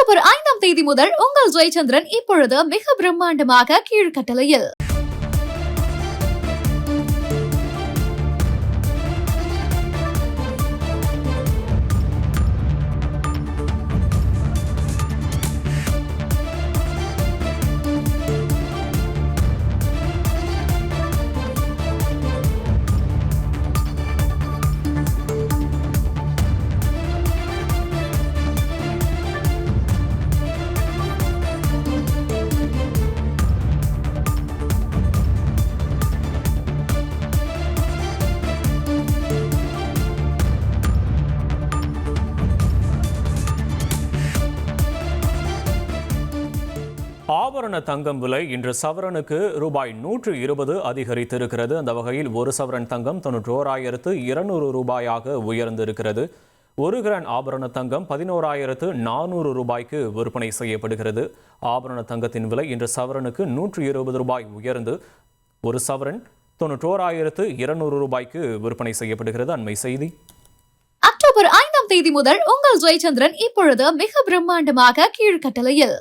October 5ஆம் தேதி முதல் உங்கள் ஜெயச்சந்திரன் இப்பொழுது மிக பிரம்மாண்டமாக கீழ்கட்டளையில். ஆபரண தங்கம் விலை இன்று சவரனுக்கு ரூபாய் 120 அதிகரித்திருக்கிறது. அந்த வகையில் ஒரு சவரன் தங்கம் 91,200 ரூபாயாக உயர்ந்திருக்கிறது. ஒரு கிராம் ஆபரண தங்கம் 11,400 ரூபாய்க்கு விற்பனை செய்யப்படுகிறது. ஆபரண தங்கத்தின் விலை இன்று சவரனுக்கு 120 ரூபாய் உயர்ந்து ஒரு சவரன் 91,200 ரூபாய்க்கு விற்பனை செய்யப்படுகிறது. அண்மை செய்தி. அக்டோபர் 5ஆம் தேதி முதல் உங்கள் ஜெயச்சந்திரன் இப்பொழுது மிக பிரம்மாண்டமாக கீழ்கட்டளையில்.